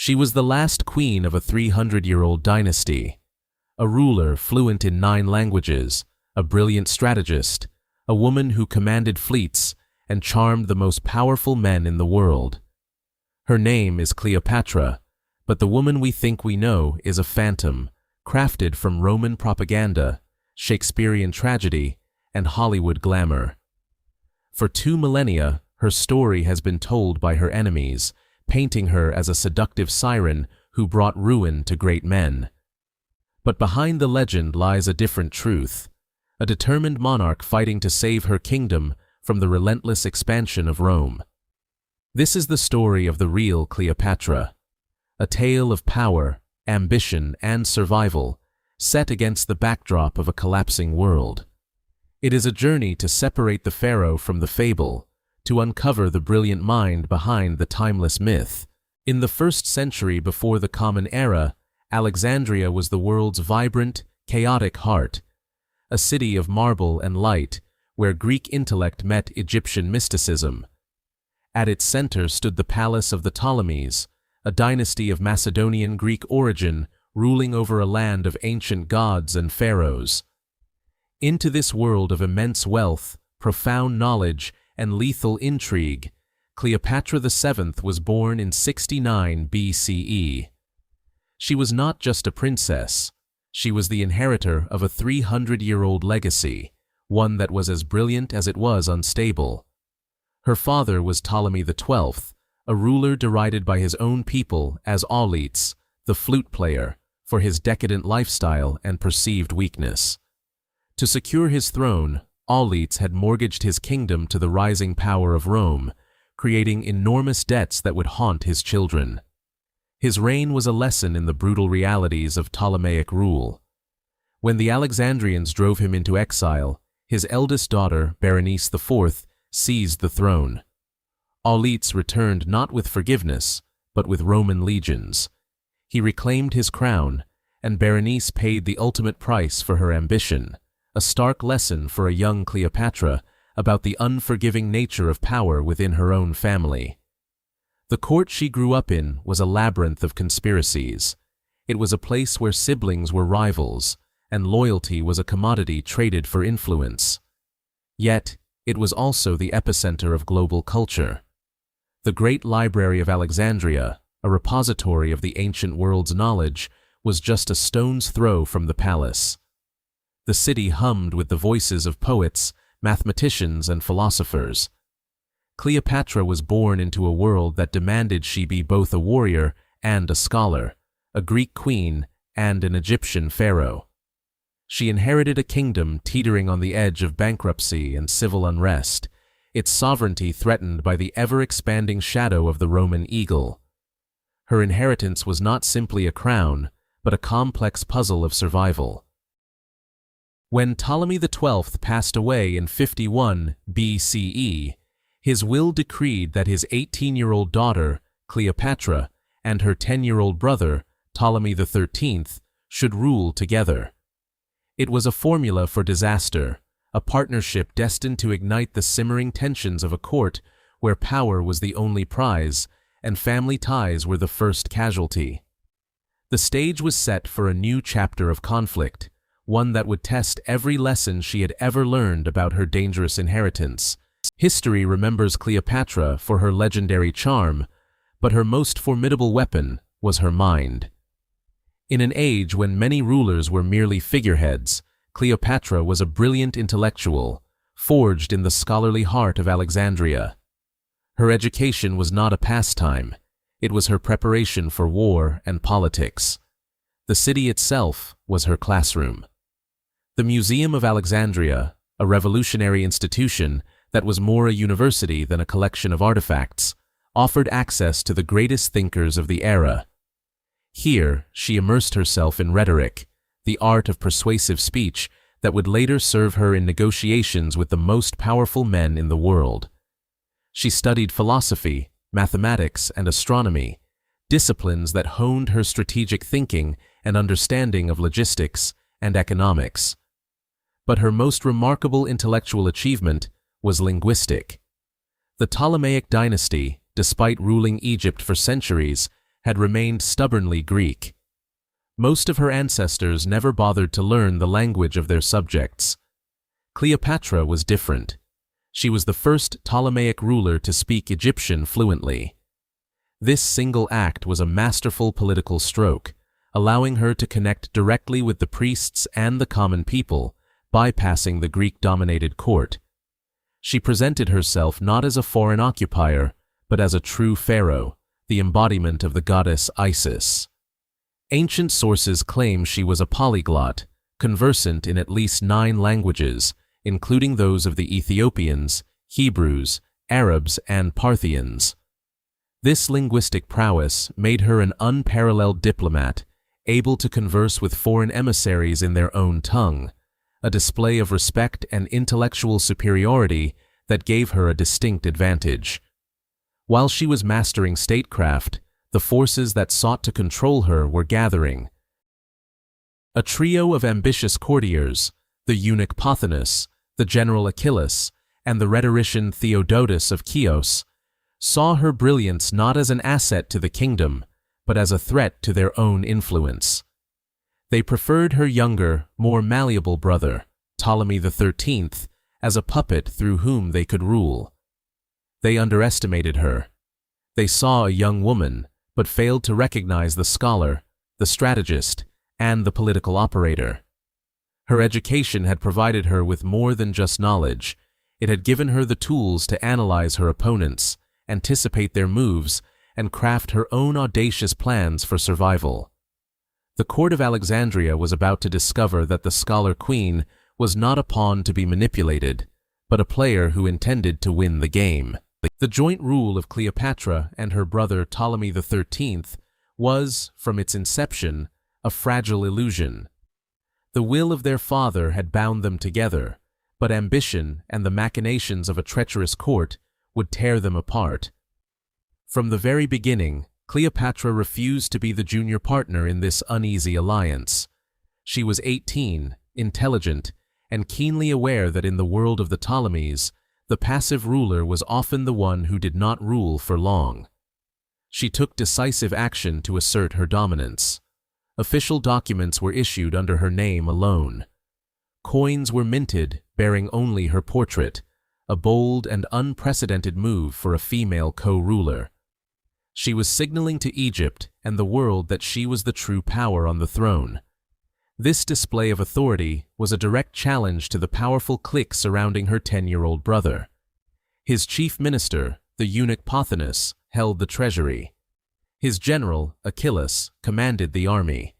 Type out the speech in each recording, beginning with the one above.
She was the last queen of a 300-year-old dynasty, a ruler fluent in 9 languages, a brilliant strategist, a woman who commanded fleets and charmed the most powerful men in the world. Her name is Cleopatra, but the woman we think we know is a phantom, crafted from Roman propaganda, Shakespearean tragedy, and Hollywood glamour. For 2 millennia, her story has been told by her enemies, painting her as a seductive siren who brought ruin to great men. But behind the legend lies a different truth, a determined monarch fighting to save her kingdom from the relentless expansion of Rome. This is the story of the real Cleopatra, a tale of power, ambition, and survival, set against the backdrop of a collapsing world. It is a journey to separate the pharaoh from the fable, to uncover the brilliant mind behind the timeless myth. In the 1st century before the Common Era, Alexandria was the world's vibrant, chaotic heart, a city of marble and light where Greek intellect met Egyptian mysticism. At its center stood the palace of the Ptolemies, a dynasty of Macedonian Greek origin ruling over a land of ancient gods and pharaohs. Into this world of immense wealth, profound knowledge, and lethal intrigue, Cleopatra VII was born in 69 BCE. She was not just a princess. She was the inheritor of a 300-year-old legacy, one that was as brilliant as it was unstable. Her father was Ptolemy XII, a ruler derided by his own people as Auletes, the flute player, for his decadent lifestyle and perceived weakness. To secure his throne, Auletes had mortgaged his kingdom to the rising power of Rome, creating enormous debts that would haunt his children. His reign was a lesson in the brutal realities of Ptolemaic rule. When the Alexandrians drove him into exile, his eldest daughter, Berenice IV, seized the throne. Auletes returned not with forgiveness, but with Roman legions. He reclaimed his crown, and Berenice paid the ultimate price for her ambition, a stark lesson for a young Cleopatra about the unforgiving nature of power within her own family. The court she grew up in was a labyrinth of conspiracies. It was a place where siblings were rivals, and loyalty was a commodity traded for influence. Yet, it was also the epicenter of global culture. The great library of Alexandria, a repository of the ancient world's knowledge, was just a stone's throw from the palace. The city hummed with the voices of poets, mathematicians, and philosophers. Cleopatra was born into a world that demanded she be both a warrior and a scholar, a Greek queen and an Egyptian pharaoh. She inherited a kingdom teetering on the edge of bankruptcy and civil unrest, its sovereignty threatened by the ever-expanding shadow of the Roman eagle. Her inheritance was not simply a crown, but a complex puzzle of survival. When Ptolemy XII passed away in 51 BCE, his will decreed that his 18-year-old daughter, Cleopatra, and her 10-year-old brother, Ptolemy XIII, should rule together. It was a formula for disaster, a partnership destined to ignite the simmering tensions of a court where power was the only prize and family ties were the first casualty. The stage was set for a new chapter of conflict, one that would test every lesson she had ever learned about her dangerous inheritance. History remembers Cleopatra for her legendary charm, but her most formidable weapon was her mind. In an age when many rulers were merely figureheads, Cleopatra was a brilliant intellectual, forged in the scholarly heart of Alexandria. Her education was not a pastime, it was her preparation for war and politics. The city itself was her classroom. The Museum of Alexandria, a revolutionary institution that was more a university than a collection of artifacts, offered access to the greatest thinkers of the era. Here, she immersed herself in rhetoric, the art of persuasive speech that would later serve her in negotiations with the most powerful men in the world. She studied philosophy, mathematics, and astronomy, disciplines that honed her strategic thinking and understanding of logistics and economics. But her most remarkable intellectual achievement was linguistic. The Ptolemaic dynasty, despite ruling Egypt for centuries, had remained stubbornly Greek. Most of her ancestors never bothered to learn the language of their subjects. Cleopatra was different. She was the first Ptolemaic ruler to speak Egyptian fluently. This single act was a masterful political stroke, allowing her to connect directly with the priests and the common people, bypassing the Greek-dominated court. She presented herself not as a foreign occupier, but as a true pharaoh, the embodiment of the goddess Isis. Ancient sources claim she was a polyglot, conversant in at least 9 languages, including those of the Ethiopians, Hebrews, Arabs, and Parthians. This linguistic prowess made her an unparalleled diplomat, able to converse with foreign emissaries in their own tongue, a display of respect and intellectual superiority that gave her a distinct advantage. While she was mastering statecraft, the forces that sought to control her were gathering. A trio of ambitious courtiers, the eunuch Pothinus, the general Achilles, and the rhetorician Theodotus of Chios, saw her brilliance not as an asset to the kingdom, but as a threat to their own influence. They preferred her younger, more malleable brother, Ptolemy XIII, as a puppet through whom they could rule. They underestimated her. They saw a young woman, but failed to recognize the scholar, the strategist, and the political operator. Her education had provided her with more than just knowledge. It had given her the tools to analyze her opponents, anticipate their moves, and craft her own audacious plans for survival. The court of Alexandria was about to discover that the scholar queen was not a pawn to be manipulated, but a player who intended to win the game. The joint rule of Cleopatra and her brother Ptolemy XIII was, from its inception, a fragile illusion. The will of their father had bound them together, but ambition and the machinations of a treacherous court would tear them apart. From the very beginning, Cleopatra refused to be the junior partner in this uneasy alliance. She was 18, intelligent, and keenly aware that in the world of the Ptolemies, the passive ruler was often the one who did not rule for long. She took decisive action to assert her dominance. Official documents were issued under her name alone. Coins were minted bearing only her portrait, a bold and unprecedented move for a female co-ruler. She was signaling to Egypt and the world that she was the true power on the throne. This display of authority was a direct challenge to the powerful clique surrounding her 10-year-old brother. His chief minister, the eunuch Pothinus, held the treasury. His general, Achilles, commanded the army.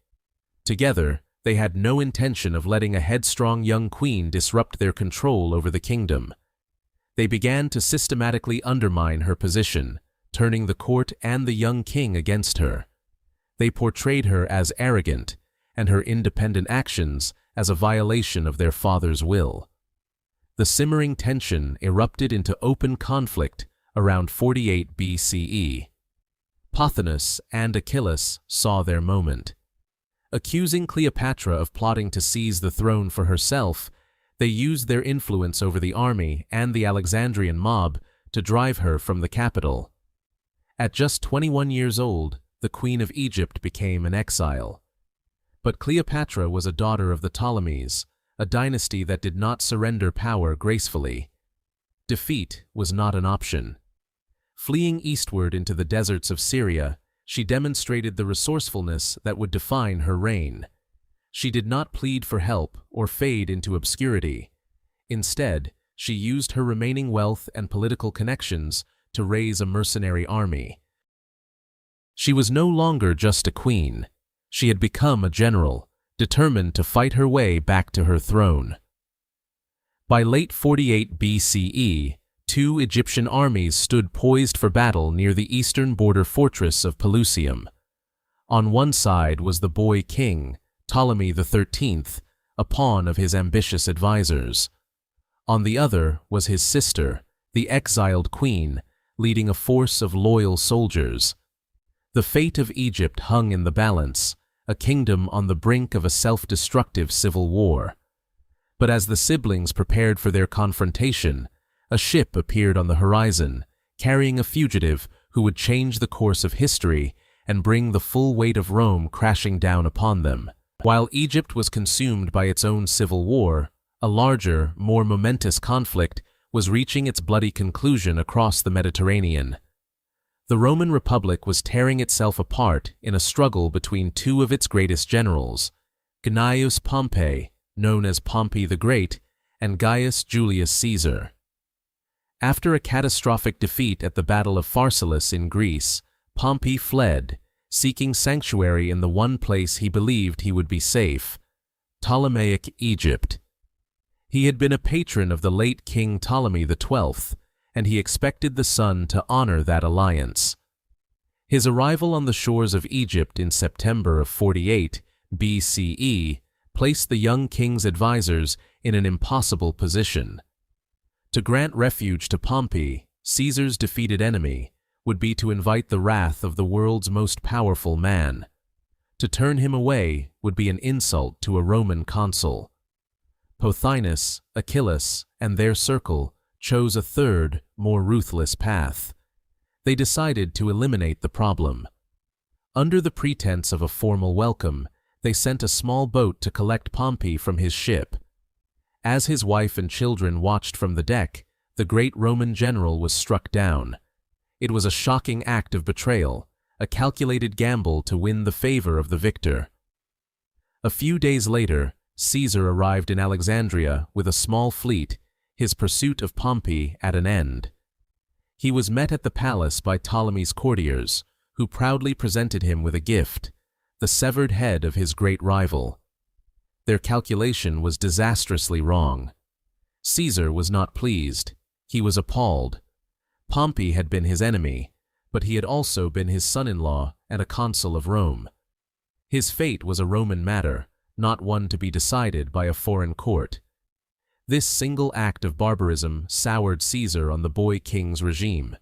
Together, they had no intention of letting a headstrong young queen disrupt their control over the kingdom. They began to systematically undermine her position, turning the court and the young king against her. They portrayed her as arrogant, and her independent actions as a violation of their father's will. The simmering tension erupted into open conflict around 48 BCE. Pothinus and Achilles saw their moment. Accusing Cleopatra of plotting to seize the throne for herself, they used their influence over the army and the Alexandrian mob to drive her from the capital. At just 21 years old, the Queen of Egypt became an exile. But Cleopatra was a daughter of the Ptolemies, a dynasty that did not surrender power gracefully. Defeat was not an option. Fleeing eastward into the deserts of Syria, she demonstrated the resourcefulness that would define her reign. She did not plead for help or fade into obscurity. Instead, she used her remaining wealth and political connections to raise a mercenary army. She was no longer just a queen. She had become a general, determined to fight her way back to her throne. By late 48 BCE, 2 Egyptian armies stood poised for battle near the eastern border fortress of Pelusium. On one side was the boy king, Ptolemy XIII, a pawn of his ambitious advisors. On the other was his sister, the exiled queen, leading a force of loyal soldiers. The fate of Egypt hung in the balance, a kingdom on the brink of a self-destructive civil war. But as the siblings prepared for their confrontation, a ship appeared on the horizon, carrying a fugitive who would change the course of history and bring the full weight of Rome crashing down upon them. While Egypt was consumed by its own civil war, a larger, more momentous conflict was reaching its bloody conclusion across the Mediterranean. The Roman Republic was tearing itself apart in a struggle between two of its greatest generals, Gnaeus Pompey, known as Pompey the Great, and Gaius Julius Caesar. After a catastrophic defeat at the Battle of Pharsalus in Greece, Pompey fled, seeking sanctuary in the one place he believed he would be safe, Ptolemaic Egypt. He had been a patron of the late King Ptolemy XII, and he expected the son to honor that alliance. His arrival on the shores of Egypt in September of 48 BCE placed the young king's advisors in an impossible position. To grant refuge to Pompey, Caesar's defeated enemy, would be to invite the wrath of the world's most powerful man. To turn him away would be an insult to a Roman consul. Pothinus, Achillas, and their circle chose a third, more ruthless path. They decided to eliminate the problem. Under the pretense of a formal welcome, they sent a small boat to collect Pompey from his ship. As his wife and children watched from the deck, the great Roman general was struck down. It was a shocking act of betrayal, a calculated gamble to win the favor of the victor. A few days later, Caesar arrived in Alexandria with a small fleet, his pursuit of Pompey at an end. He was met at the palace by Ptolemy's courtiers, who proudly presented him with a gift, the severed head of his great rival. Their calculation was disastrously wrong. Caesar was not pleased. He was appalled. Pompey had been his enemy, but he had also been his son-in-law and a consul of Rome. His fate was a Roman matter, not one to be decided by a foreign court. This single act of barbarism soured Caesar on the boy king's regime.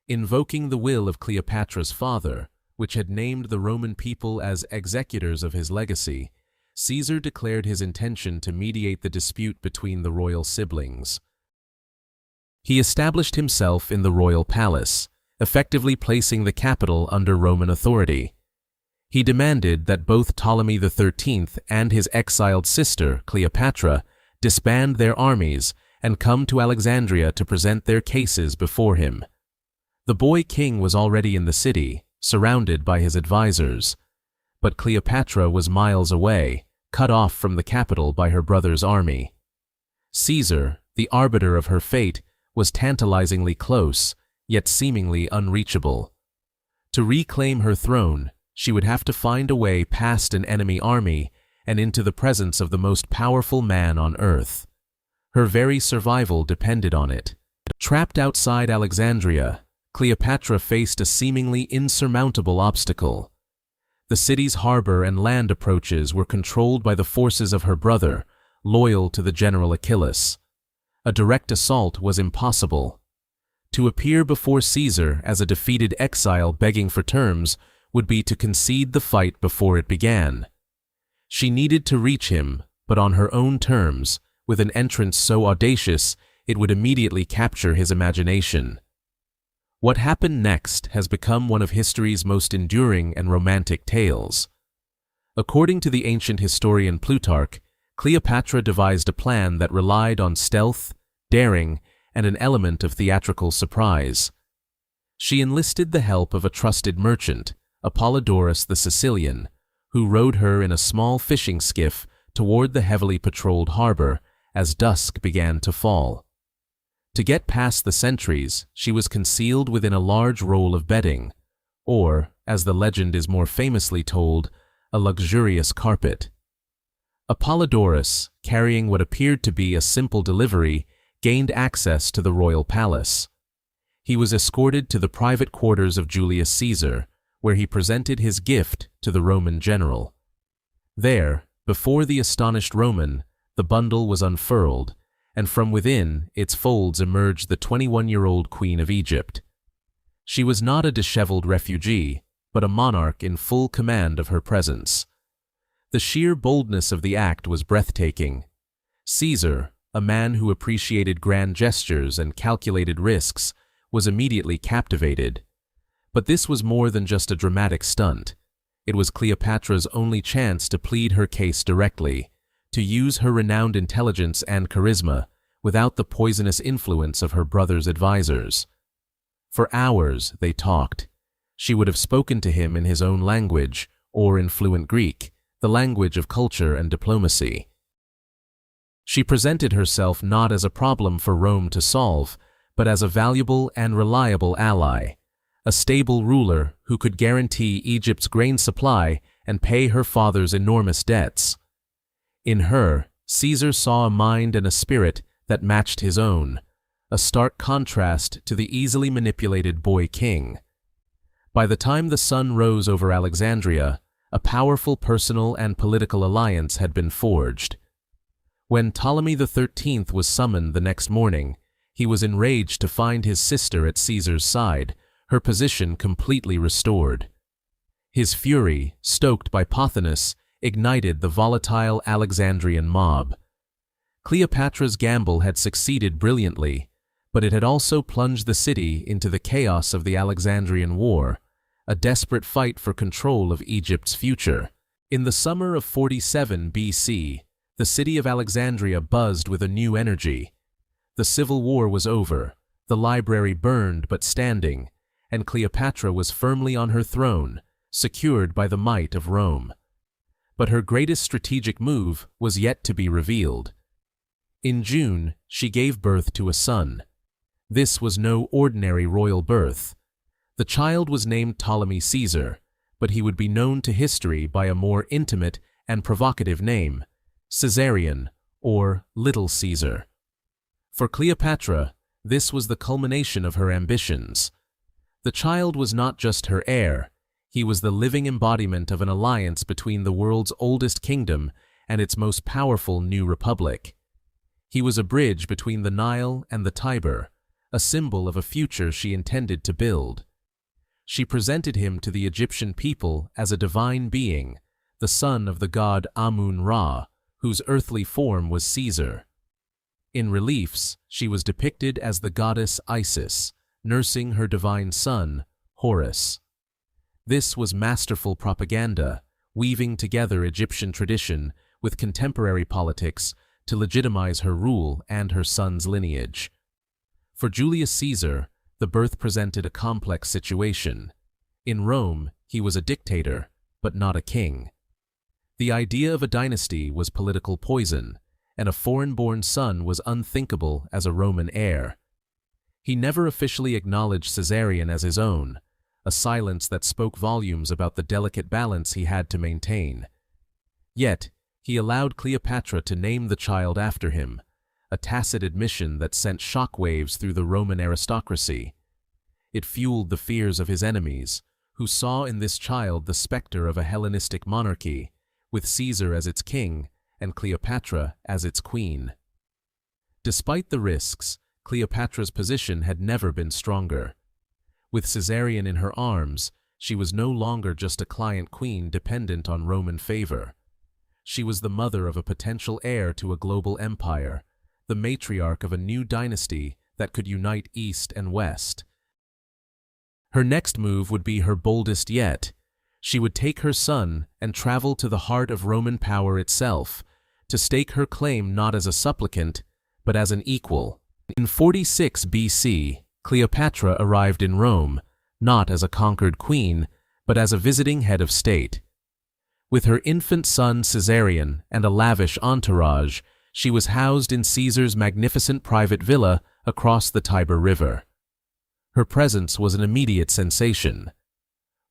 Invoking the will of Cleopatra's father, which had named the Roman people as executors of his legacy, Caesar declared his intention to mediate the dispute between the royal siblings. He established himself in the royal palace, effectively placing the capital under Roman authority. He demanded that both Ptolemy XIII and his exiled sister, Cleopatra, disband their armies and come to Alexandria to present their cases before him. The boy king was already in the city, surrounded by his advisors. But Cleopatra was miles away, cut off from the capital by her brother's army. Caesar, the arbiter of her fate, was tantalizingly close, yet seemingly unreachable. To reclaim her throne, she would have to find a way past an enemy army and into the presence of the most powerful man on earth. Her very survival depended on it. Trapped outside Alexandria, Cleopatra faced a seemingly insurmountable obstacle. The city's harbor and land approaches were controlled by the forces of her brother, loyal to the general Achillas. A direct assault was impossible. To appear before Caesar as a defeated exile begging for terms would be to concede the fight before it began. She needed to reach him, but on her own terms, with an entrance so audacious it would immediately capture his imagination. What happened next has become one of history's most enduring and romantic tales. According to the ancient historian Plutarch, Cleopatra devised a plan that relied on stealth, daring, and an element of theatrical surprise. She enlisted the help of a trusted merchant, Apollodorus the Sicilian, who rowed her in a small fishing skiff toward the heavily patrolled harbor as dusk began to fall. To get past the sentries, she was concealed within a large roll of bedding, or, as the legend is more famously told, a luxurious carpet. Apollodorus, carrying what appeared to be a simple delivery, gained access to the royal palace. He was escorted to the private quarters of Julius Caesar, where he presented his gift to the Roman general. There, before the astonished Roman, the bundle was unfurled, and from within its folds emerged the 21-year-old Queen of Egypt. She was not a disheveled refugee, but a monarch in full command of her presence. The sheer boldness of the act was breathtaking. Caesar, a man who appreciated grand gestures and calculated risks, was immediately captivated. But this was more than just a dramatic stunt. It was Cleopatra's only chance to plead her case directly, to use her renowned intelligence and charisma without the poisonous influence of her brother's advisors. For hours they talked. She would have spoken to him in his own language, or in fluent Greek, the language of culture and diplomacy. She presented herself not as a problem for Rome to solve, but as a valuable and reliable ally, a stable ruler who could guarantee Egypt's grain supply and pay her father's enormous debts. In her, Caesar saw a mind and a spirit that matched his own, a stark contrast to the easily manipulated boy king. By the time the sun rose over Alexandria, a powerful personal and political alliance had been forged. When Ptolemy XIII was summoned the next morning, he was enraged to find his sister at Caesar's side, her position completely restored. His fury, stoked by Pothinus, ignited the volatile Alexandrian mob. Cleopatra's gamble had succeeded brilliantly, but it had also plunged the city into the chaos of the Alexandrian War, a desperate fight for control of Egypt's future. In the summer of 47 BC, the city of Alexandria buzzed with a new energy. The civil war was over, the library burned but standing, and Cleopatra was firmly on her throne, secured by the might of Rome. But her greatest strategic move was yet to be revealed. In June, she gave birth to a son. This was no ordinary royal birth. The child was named Ptolemy Caesar, but he would be known to history by a more intimate and provocative name, Caesarion, or Little Caesar. For Cleopatra, this was the culmination of her ambitions. The child was not just her heir, he was the living embodiment of an alliance between the world's oldest kingdom and its most powerful new republic. He was a bridge between the Nile and the Tiber, a symbol of a future she intended to build. She presented him to the Egyptian people as a divine being, the son of the god Amun-Ra, whose earthly form was Caesar. In reliefs, she was depicted as the goddess Isis, nursing her divine son, Horus. This was masterful propaganda, weaving together Egyptian tradition with contemporary politics to legitimize her rule and her son's lineage. For Julius Caesar, the birth presented a complex situation. In Rome, he was a dictator, but not a king. The idea of a dynasty was political poison, and a foreign-born son was unthinkable as a Roman heir. He never officially acknowledged Caesarion as his own, a silence that spoke volumes about the delicate balance he had to maintain. Yet, he allowed Cleopatra to name the child after him, a tacit admission that sent shockwaves through the Roman aristocracy. It fueled the fears of his enemies, who saw in this child the specter of a Hellenistic monarchy, with Caesar as its king and Cleopatra as its queen. Despite the risks, Cleopatra's position had never been stronger. With Caesarion in her arms, she was no longer just a client queen dependent on Roman favor. She was the mother of a potential heir to a global empire, the matriarch of a new dynasty that could unite East and West. Her next move would be her boldest yet. She would take her son and travel to the heart of Roman power itself, to stake her claim not as a supplicant, but as an equal. In 46 BC, Cleopatra arrived in Rome, not as a conquered queen, but as a visiting head of state. With her infant son Caesarion and a lavish entourage, she was housed in Caesar's magnificent private villa across the Tiber River. Her presence was an immediate sensation.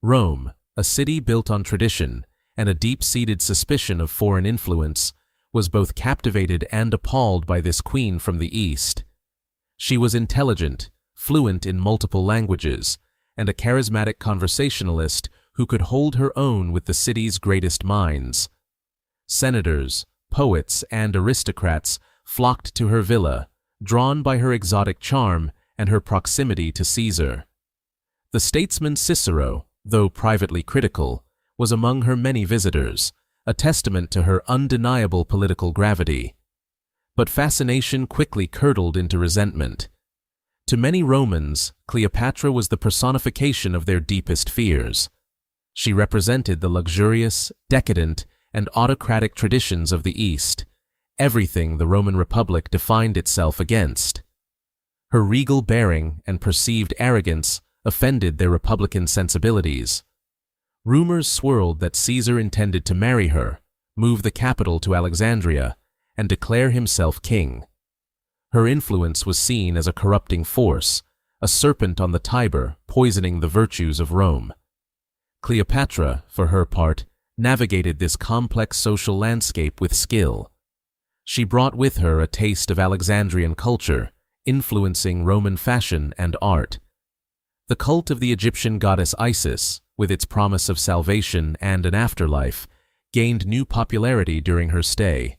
Rome, a city built on tradition and a deep-seated suspicion of foreign influence, was both captivated and appalled by this queen from the East. She was intelligent, fluent in multiple languages, and a charismatic conversationalist who could hold her own with the city's greatest minds. Senators, poets, and aristocrats flocked to her villa, drawn by her exotic charm and her proximity to Caesar. The statesman Cicero, though privately critical, was among her many visitors, a testament to her undeniable political gravity. But fascination quickly curdled into resentment. To many Romans, Cleopatra was the personification of their deepest fears. She represented the luxurious, decadent, and autocratic traditions of the East, everything the Roman Republic defined itself against. Her regal bearing and perceived arrogance offended their republican sensibilities. Rumors swirled that Caesar intended to marry her, move the capital to Alexandria, and declare himself king. Her influence was seen as a corrupting force, a serpent on the Tiber poisoning the virtues of Rome. Cleopatra, for her part, navigated this complex social landscape with skill. She brought with her a taste of Alexandrian culture, influencing Roman fashion and art. The cult of the Egyptian goddess Isis, with its promise of salvation and an afterlife, gained new popularity during her stay.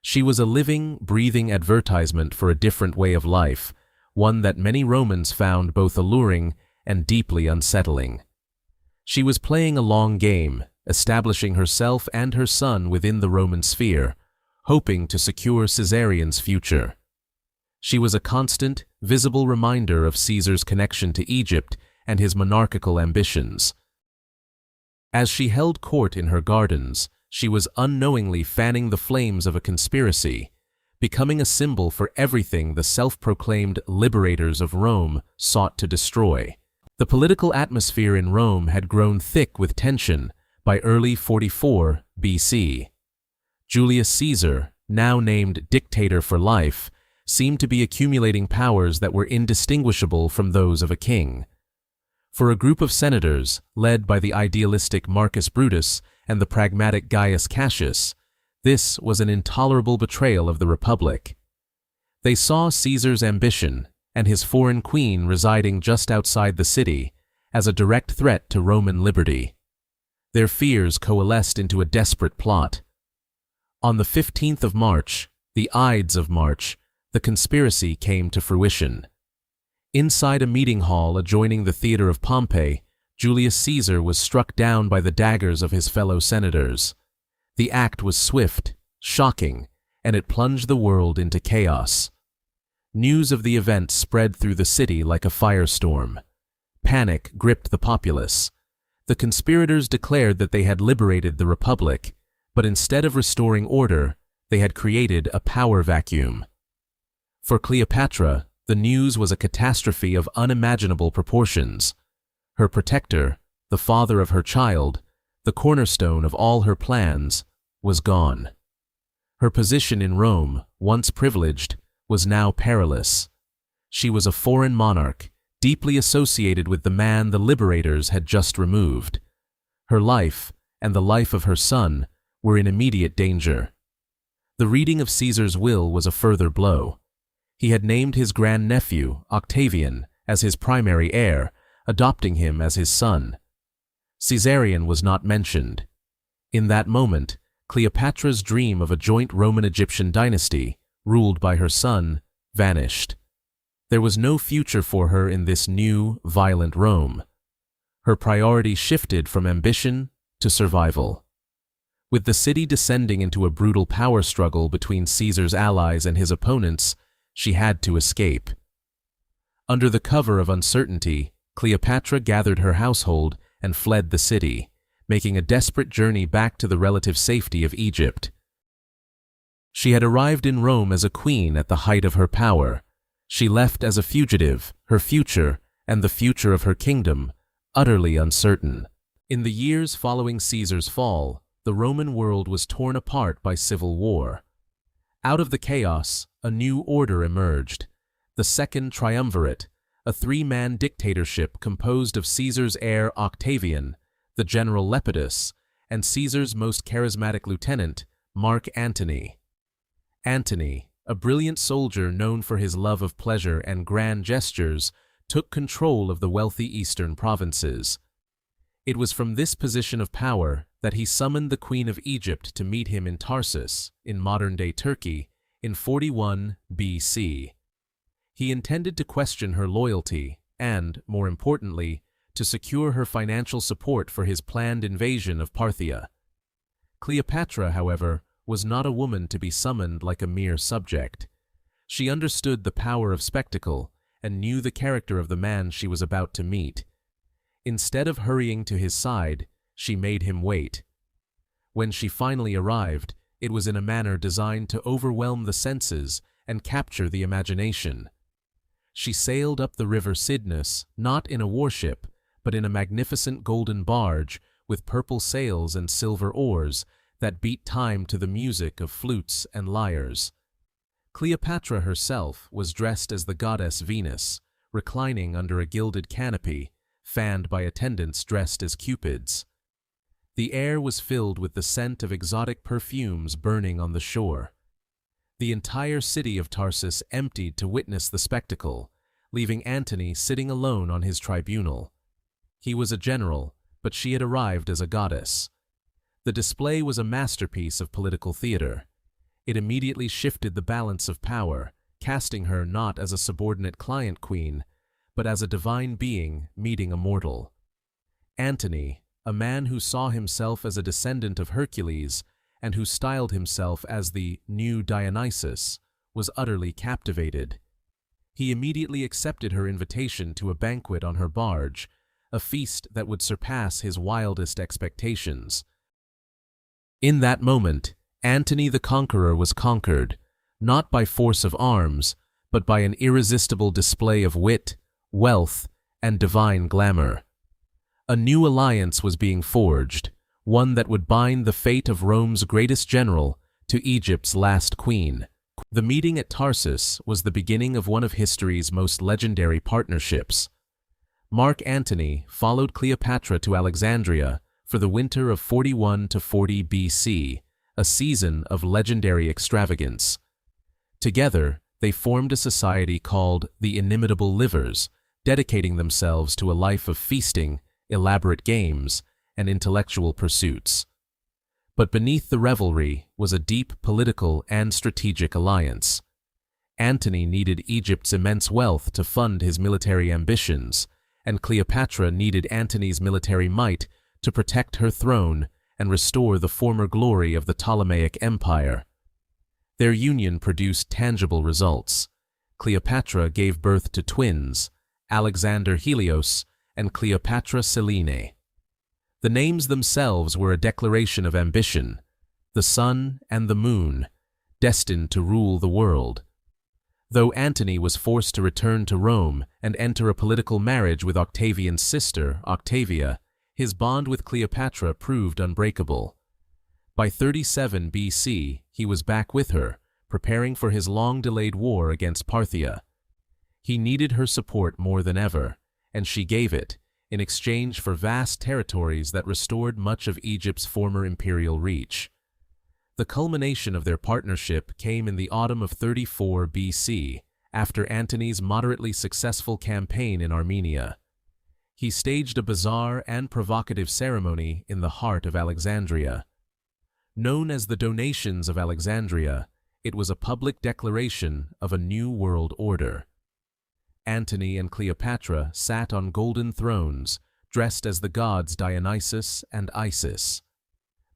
She was a living, breathing advertisement for a different way of life, one that many Romans found both alluring and deeply unsettling. She was playing a long game, establishing herself and her son within the Roman sphere, hoping to secure Caesarion's future. She was a constant, visible reminder of Caesar's connection to Egypt and his monarchical ambitions. As she held court in her gardens, she was unknowingly fanning the flames of a conspiracy, becoming a symbol for everything the self-proclaimed liberators of Rome sought to destroy. The political atmosphere in Rome had grown thick with tension by early 44 BC. Julius Caesar, now named dictator for life, seemed to be accumulating powers that were indistinguishable from those of a king. For a group of senators, led by the idealistic Marcus Brutus and the pragmatic Gaius Cassius, this was an intolerable betrayal of the Republic. They saw Caesar's ambition and his foreign queen residing just outside the city as a direct threat to Roman liberty. Their fears coalesced into a desperate plot. On the 15th of March, the Ides of March, the conspiracy came to fruition. Inside a meeting hall adjoining the theater of Pompey, Julius Caesar was struck down by the daggers of his fellow senators. The act was swift, shocking, and it plunged the world into chaos. News of the event spread through the city like a firestorm. Panic gripped the populace. The conspirators declared that they had liberated the Republic, but instead of restoring order, they had created a power vacuum. For Cleopatra, the news was a catastrophe of unimaginable proportions. Her protector, the father of her child, the cornerstone of all her plans, was gone. Her position in Rome, once privileged, was now perilous. She was a foreign monarch, deeply associated with the man the liberators had just removed. Her life, and the life of her son, were in immediate danger. The reading of Caesar's will was a further blow. He had named his grandnephew, Octavian, as his primary heir, adopting him as his son. Caesarion was not mentioned. In that moment, Cleopatra's dream of a joint Roman-Egyptian dynasty, ruled by her son, vanished. There was no future for her in this new, violent Rome. Her priority shifted from ambition to survival. With the city descending into a brutal power struggle between Caesar's allies and his opponents, she had to escape. Under the cover of uncertainty, Cleopatra gathered her household and fled the city, making a desperate journey back to the relative safety of Egypt. She had arrived in Rome as a queen at the height of her power. She left as a fugitive, her future, and the future of her kingdom, utterly uncertain. In the years following Caesar's fall, the Roman world was torn apart by civil war. Out of the chaos, a new order emerged, the Second Triumvirate, a three-man dictatorship composed of Caesar's heir Octavian, the general Lepidus, and Caesar's most charismatic lieutenant, Mark Antony. Antony, a brilliant soldier known for his love of pleasure and grand gestures, took control of the wealthy eastern provinces. It was from this position of power that he summoned the Queen of Egypt to meet him in Tarsus, in modern-day Turkey, in 41 BC. He intended to question her loyalty and, more importantly, to secure her financial support for his planned invasion of Parthia. Cleopatra, however, was not a woman to be summoned like a mere subject. She understood the power of spectacle and knew the character of the man she was about to meet. Instead of hurrying to his side, she made him wait. When she finally arrived, it was in a manner designed to overwhelm the senses and capture the imagination. She sailed up the river Cydnus, not in a warship, but in a magnificent golden barge with purple sails and silver oars that beat time to the music of flutes and lyres. Cleopatra herself was dressed as the goddess Venus, reclining under a gilded canopy, fanned by attendants dressed as cupids. The air was filled with the scent of exotic perfumes burning on the shore. The entire city of Tarsus emptied to witness the spectacle, leaving Antony sitting alone on his tribunal. He was a general, but she had arrived as a goddess. The display was a masterpiece of political theater. It immediately shifted the balance of power, casting her not as a subordinate client queen, but as a divine being meeting a mortal. Antony, a man who saw himself as a descendant of Hercules and who styled himself as the new Dionysus, was utterly captivated. He immediately accepted her invitation to a banquet on her barge, a feast that would surpass his wildest expectations. In that moment, Antony the Conqueror was conquered, not by force of arms, but by an irresistible display of wit, wealth, and divine glamour. A new alliance was being forged, one that would bind the fate of Rome's greatest general to Egypt's last queen. The meeting at Tarsus was the beginning of one of history's most legendary partnerships. Mark Antony followed Cleopatra to Alexandria for the winter of 41 to 40 BC, a season of legendary extravagance. Together, they formed a society called the Inimitable Livers, dedicating themselves to a life of feasting, elaborate games, and intellectual pursuits. But beneath the revelry was a deep political and strategic alliance. Antony needed Egypt's immense wealth to fund his military ambitions, and Cleopatra needed Antony's military might to protect her throne and restore the former glory of the Ptolemaic Empire. Their union produced tangible results. Cleopatra gave birth to twins, Alexander Helios and Cleopatra Selene. The names themselves were a declaration of ambition, the sun and the moon, destined to rule the world. Though Antony was forced to return to Rome and enter a political marriage with Octavian's sister, Octavia, his bond with Cleopatra proved unbreakable. By 37 BC, he was back with her, preparing for his long-delayed war against Parthia. He needed her support more than ever, and she gave it, in exchange for vast territories that restored much of Egypt's former imperial reach. The culmination of their partnership came in the autumn of 34 BC, after Antony's moderately successful campaign in Armenia. He staged a bizarre and provocative ceremony in the heart of Alexandria. Known as the Donations of Alexandria, it was a public declaration of a new world order. Antony and Cleopatra sat on golden thrones, dressed as the gods Dionysus and Isis.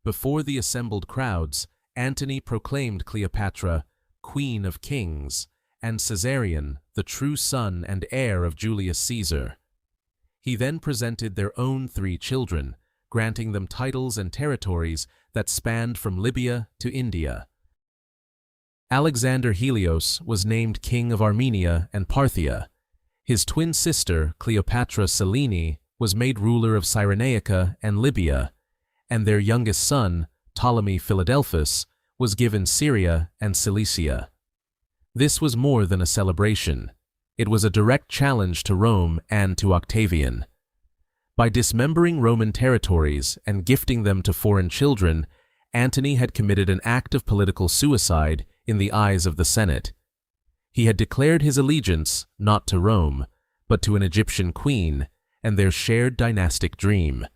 Before the assembled crowds, Antony proclaimed Cleopatra Queen of Kings, and Caesarion the true son and heir of Julius Caesar. He then presented their own 3 children, granting them titles and territories that spanned from Libya to India. Alexander Helios was named king of Armenia and Parthia. His twin sister, Cleopatra Selene, was made ruler of Cyrenaica and Libya, and their youngest son, Ptolemy Philadelphus, was given Syria and Cilicia. This was more than a celebration. It was a direct challenge to Rome and to Octavian. By dismembering Roman territories and gifting them to foreign children, Antony had committed an act of political suicide in the eyes of the Senate. He had declared his allegiance not to Rome, but to an Egyptian queen and their shared dynastic dream.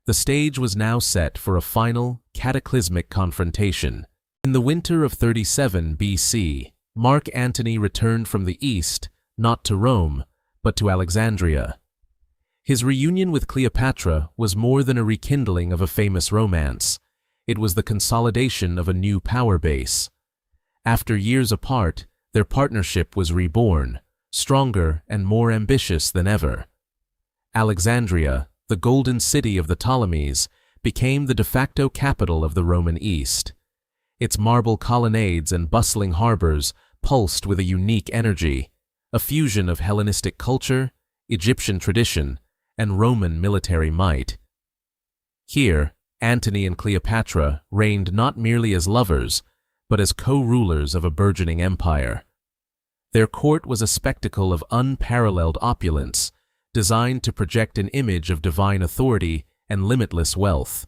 The stage was now set for a final, cataclysmic confrontation. In the winter of 37 BC, Mark Antony returned from the east, not to Rome, but to Alexandria. His reunion with Cleopatra was more than a rekindling of a famous romance. It was the consolidation of a new power base. After years apart, their partnership was reborn, stronger and more ambitious than ever. Alexandria, the golden city of the Ptolemies, became the de facto capital of the Roman East. Its marble colonnades and bustling harbors pulsed with a unique energy, a fusion of Hellenistic culture, Egyptian tradition, and Roman military might. Here, Antony and Cleopatra reigned not merely as lovers, but as co-rulers of a burgeoning empire. Their court was a spectacle of unparalleled opulence, designed to project an image of divine authority and limitless wealth.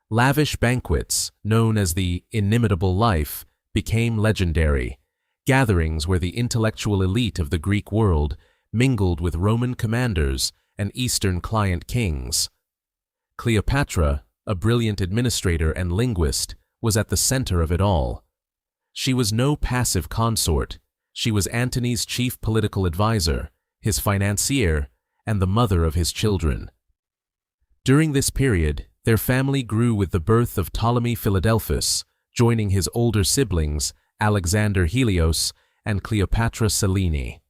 Lavish banquets, known as the inimitable life, became legendary, gatherings where the intellectual elite of the Greek world mingled with Roman commanders and Eastern client kings. Cleopatra, a brilliant administrator and linguist, was at the center of it all. She was no passive consort. She was Antony's chief political advisor, his financier, and the mother of his children. During this period, their family grew with the birth of Ptolemy Philadelphus, joining his older siblings, Alexander Helios and Cleopatra Selene.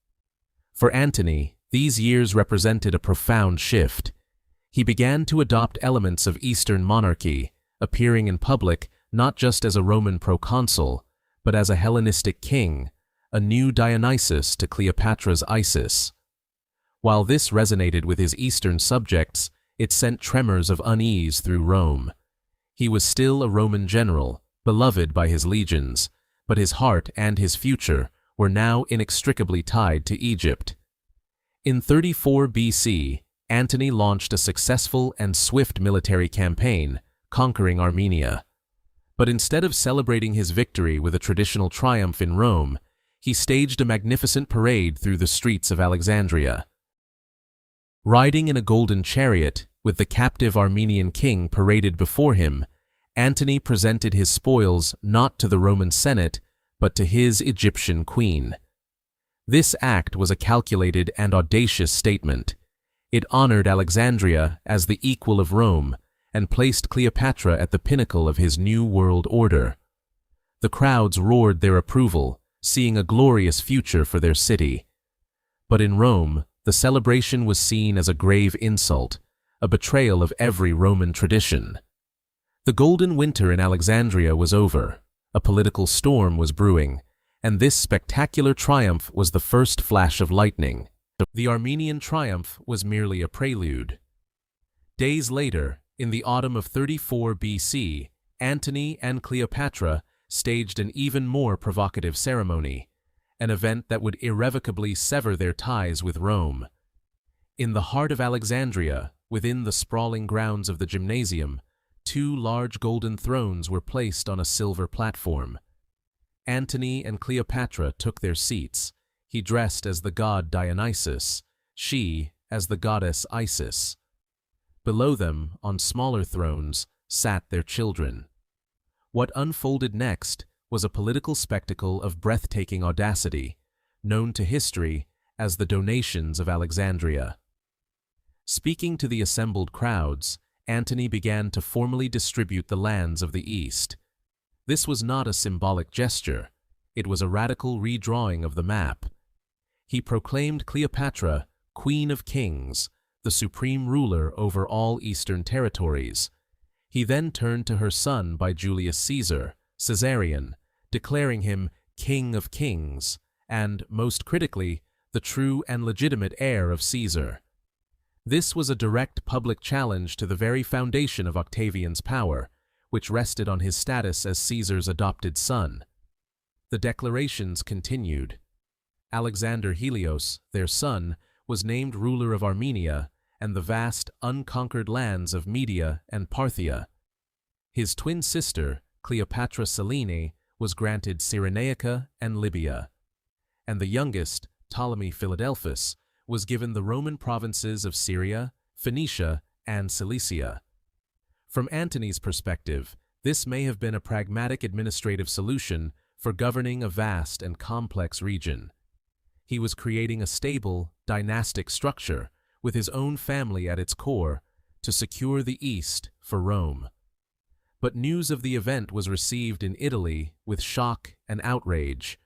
For Antony, these years represented a profound shift. He began to adopt elements of Eastern monarchy, appearing in public not just as a Roman proconsul, but as a Hellenistic king, a new Dionysus to Cleopatra's Isis. While this resonated with his Eastern subjects, it sent tremors of unease through Rome. He was still a Roman general, beloved by his legions, but his heart and his future were now inextricably tied to Egypt. In 34 BC, Antony launched a successful and swift military campaign, conquering Armenia. But instead of celebrating his victory with a traditional triumph in Rome, he staged a magnificent parade through the streets of Alexandria. Riding in a golden chariot, with the captive Armenian king paraded before him, Antony presented his spoils not to the Roman Senate, but to his Egyptian queen. This act was a calculated and audacious statement. It honored Alexandria as the equal of Rome and placed Cleopatra at the pinnacle of his new world order. The crowds roared their approval, seeing a glorious future for their city. But in Rome, the celebration was seen as a grave insult, a betrayal of every Roman tradition. The golden winter in Alexandria was over, a political storm was brewing, and this spectacular triumph was the first flash of lightning. The Armenian triumph was merely a prelude. Days later, in the autumn of 34 BC, Antony and Cleopatra staged an even more provocative ceremony, an event that would irrevocably sever their ties with Rome. In the heart of Alexandria, within the sprawling grounds of the gymnasium, two large golden thrones were placed on a silver platform. Antony and Cleopatra took their seats, he dressed as the god Dionysus, she as the goddess Isis. Below them, on smaller thrones, sat their children. What unfolded next was a political spectacle of breathtaking audacity, known to history as the Donations of Alexandria. Speaking to the assembled crowds, Antony began to formally distribute the lands of the East. This was not a symbolic gesture, it was a radical redrawing of the map. He proclaimed Cleopatra Queen of Kings, the supreme ruler over all Eastern territories. He then turned to her son by Julius Caesar, Caesarion, declaring him King of Kings, and, most critically, the true and legitimate heir of Caesar. This was a direct public challenge to the very foundation of Octavian's power, which rested on his status as Caesar's adopted son. The declarations continued. Alexander Helios, their son, was named ruler of Armenia and the vast, unconquered lands of Media and Parthia. His twin sister, Cleopatra Selene, was granted Cyrenaica and Libya. And the youngest, Ptolemy Philadelphus, was given the Roman provinces of Syria, Phoenicia, and Cilicia. From Antony's perspective, this may have been a pragmatic administrative solution for governing a vast and complex region. He was creating a stable, dynastic structure with his own family at its core to secure the East for Rome. But news of the event was received in Italy with shock and outrage.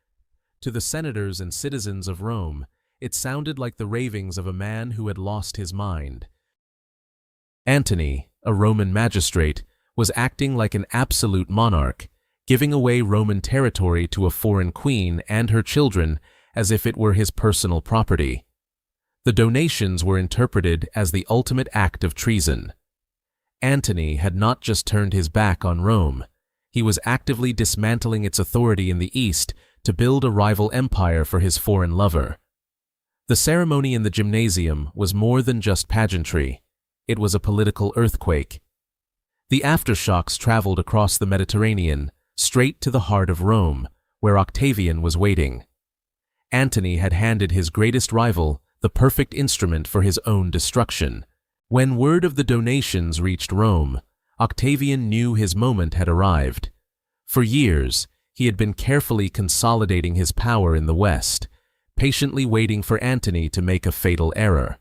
To the senators and citizens of Rome, It sounded like the ravings of a man who had lost his mind. Antony, a Roman magistrate, was acting like an absolute monarch, giving away Roman territory to a foreign queen and her children as if it were his personal property. The donations were interpreted as the ultimate act of treason. Antony had not just turned his back on Rome, he was actively dismantling its authority in the East to build a rival empire for his foreign lover. The ceremony in the gymnasium was more than just pageantry. It was a political earthquake. The aftershocks traveled across the Mediterranean, straight to the heart of Rome, where Octavian was waiting. Antony had handed his greatest rival the perfect instrument for his own destruction. When word of the donations reached Rome, Octavian knew his moment had arrived. For years, he had been carefully consolidating his power in the West, patiently waiting for Antony to make a fatal error.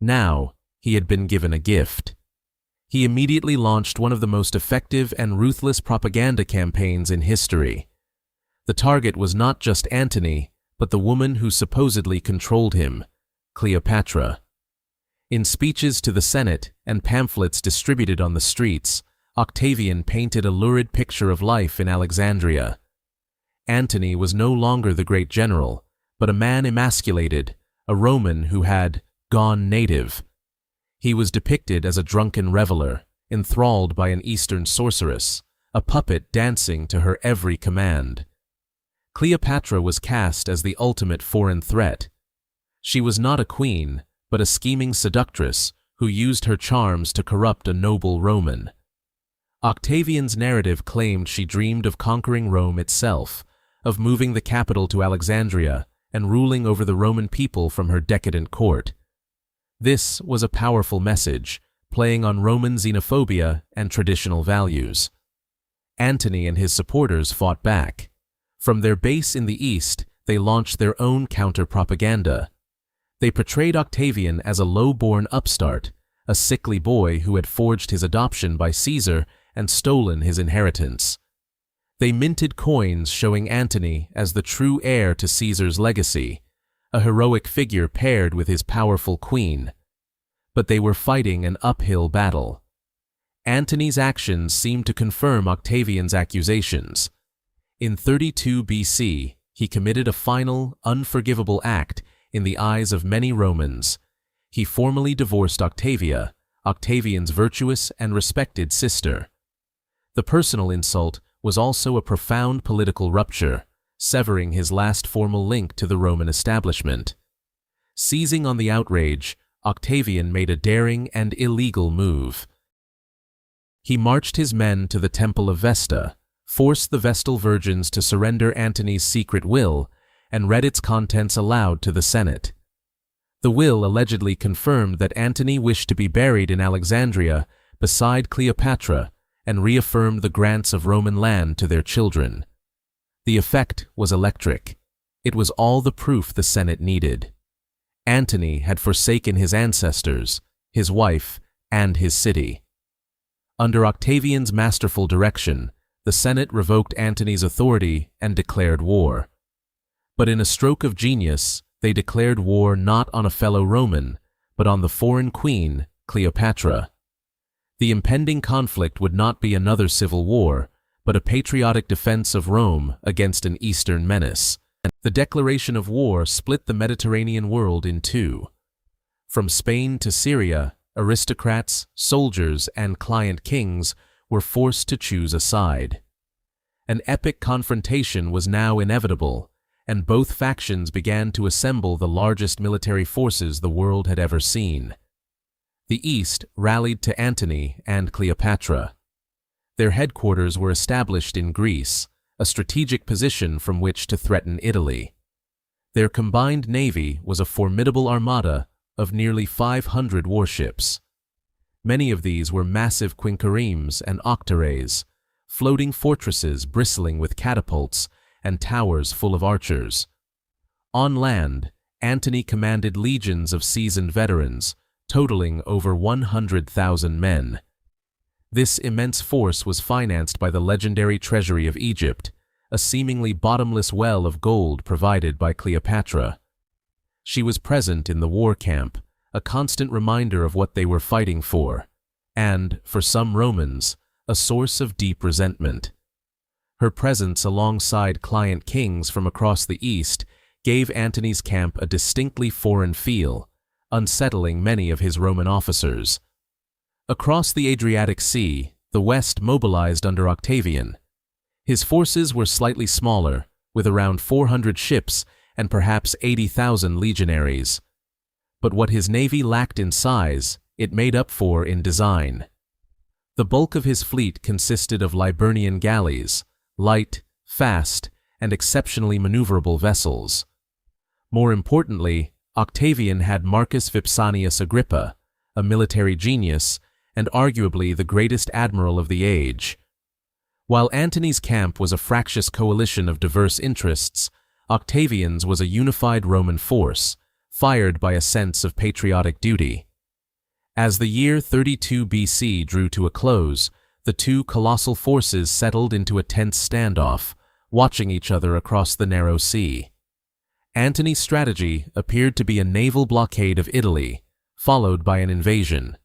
Now, he had been given a gift. He immediately launched one of the most effective and ruthless propaganda campaigns in history. The target was not just Antony, but the woman who supposedly controlled him, Cleopatra. In speeches to the Senate and pamphlets distributed on the streets, Octavian painted a lurid picture of life in Alexandria. Antony was no longer the great general, but a man emasculated, a Roman who had gone native. He was depicted as a drunken reveler, enthralled by an Eastern sorceress, a puppet dancing to her every command. Cleopatra was cast as the ultimate foreign threat. She was not a queen, but a scheming seductress who used her charms to corrupt a noble Roman. Octavian's narrative claimed she dreamed of conquering Rome itself, of moving the capital to Alexandria and ruling over the Roman people from her decadent court. This was a powerful message, playing on Roman xenophobia and traditional values. Antony and his supporters fought back. From their base in the East, they launched their own counter-propaganda. They portrayed Octavian as a low-born upstart, a sickly boy who had forged his adoption by Caesar and stolen his inheritance. They minted coins showing Antony as the true heir to Caesar's legacy, a heroic figure paired with his powerful queen. But they were fighting an uphill battle. Antony's actions seemed to confirm Octavian's accusations. In 32 BC, he committed a final, unforgivable act in the eyes of many Romans. He formally divorced Octavia, Octavian's virtuous and respected sister. The personal insult was also a profound political rupture, severing his last formal link to the Roman establishment. Seizing on the outrage, Octavian made a daring and illegal move. He marched his men to the Temple of Vesta, forced the Vestal virgins to surrender Antony's secret will, and read its contents aloud to the Senate. The will allegedly confirmed that Antony wished to be buried in Alexandria beside Cleopatra and reaffirmed the grants of Roman land to their children. The effect was electric. It was all the proof the Senate needed. Antony had forsaken his ancestors, his wife, and his city. Under Octavian's masterful direction, the Senate revoked Antony's authority and declared war. But in a stroke of genius, they declared war not on a fellow Roman, but on the foreign queen, Cleopatra. The impending conflict would not be another civil war, but a patriotic defense of Rome against an Eastern menace. The declaration of war split the Mediterranean world in two. From Spain to Syria, aristocrats, soldiers, and client kings were forced to choose a side. An epic confrontation was now inevitable, and both factions began to assemble the largest military forces the world had ever seen. The East rallied to Antony and Cleopatra. Their headquarters were established in Greece, a strategic position from which to threaten Italy. Their combined navy was a formidable armada of nearly 500 warships. Many of these were massive quinqueremes and octarays, floating fortresses bristling with catapults and towers full of archers. On land, Antony commanded legions of seasoned veterans, totaling over 100,000 men. This immense force was financed by the legendary treasury of Egypt, a seemingly bottomless well of gold provided by Cleopatra. She was present in the war camp, a constant reminder of what they were fighting for, and, for some Romans, a source of deep resentment. Her presence alongside client kings from across the east gave Antony's camp a distinctly foreign feel, unsettling many of his Roman officers. Across the Adriatic Sea, the West mobilized under Octavian. His forces were slightly smaller, with around 400 ships and perhaps 80,000 legionaries. But what his navy lacked in size, it made up for in design. The bulk of his fleet consisted of Liburnian galleys, light, fast, and exceptionally maneuverable vessels. More importantly, Octavian had Marcus Vipsanius Agrippa, a military genius and arguably the greatest admiral of the age. While Antony's camp was a fractious coalition of diverse interests, Octavian's was a unified Roman force, fired by a sense of patriotic duty. As the year 32 BC drew to a close, the two colossal forces settled into a tense standoff, watching each other across the narrow sea. Antony's strategy appeared to be a naval blockade of Italy, followed by an invasion.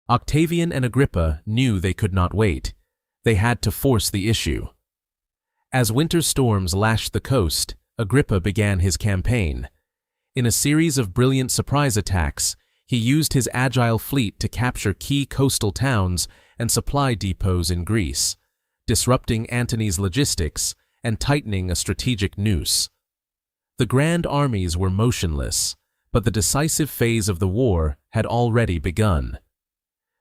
Octavian and Agrippa knew they could not wait. They had to force the issue. As winter storms lashed the coast, Agrippa began his campaign. In a series of brilliant surprise attacks, he used his agile fleet to capture key coastal towns and supply depots in Greece, disrupting Antony's logistics and tightening a strategic noose. The grand armies were motionless, but the decisive phase of the war had already begun.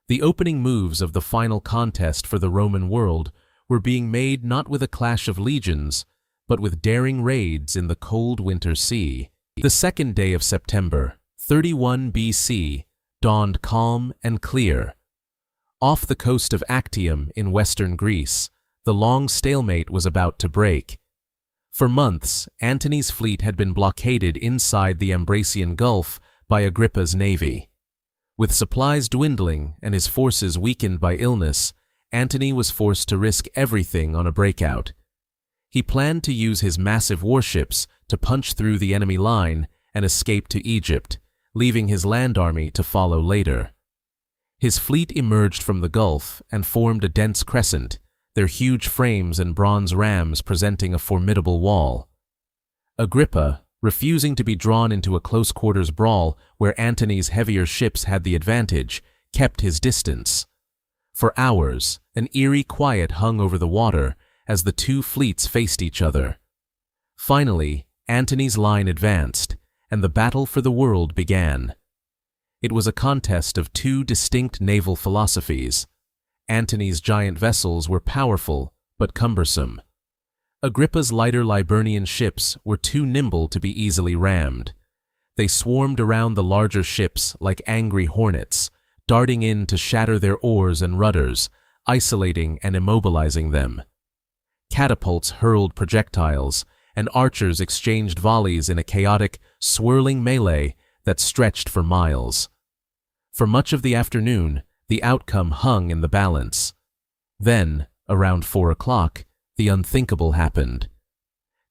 The opening moves of the final contest for the Roman world were being made not with a clash of legions, but with daring raids in the cold winter sea. The second day of September, 31 BC, dawned calm and clear. Off the coast of Actium in western Greece, the long stalemate was about to break. For months, Antony's fleet had been blockaded inside the Ambracian Gulf by Agrippa's navy. With supplies dwindling and his forces weakened by illness, Antony was forced to risk everything on a breakout. He planned to use his massive warships to punch through the enemy line and escape to Egypt, leaving his land army to follow later. His fleet emerged from the Gulf and formed a dense crescent, their huge frames and bronze rams presenting a formidable wall. Agrippa, refusing to be drawn into a close-quarters brawl where Antony's heavier ships had the advantage, kept his distance. For hours, an eerie quiet hung over the water as the two fleets faced each other. Finally, Antony's line advanced, and the battle for the world began. It was a contest of two distinct naval philosophies. Antony's giant vessels were powerful but cumbersome. Agrippa's lighter Liburnian ships were too nimble to be easily rammed. They swarmed around the larger ships like angry hornets, darting in to shatter their oars and rudders, isolating and immobilizing them. Catapults hurled projectiles, and archers exchanged volleys in a chaotic, swirling melee that stretched for miles. For much of the afternoon, the outcome hung in the balance. Then, around 4 o'clock, the unthinkable happened.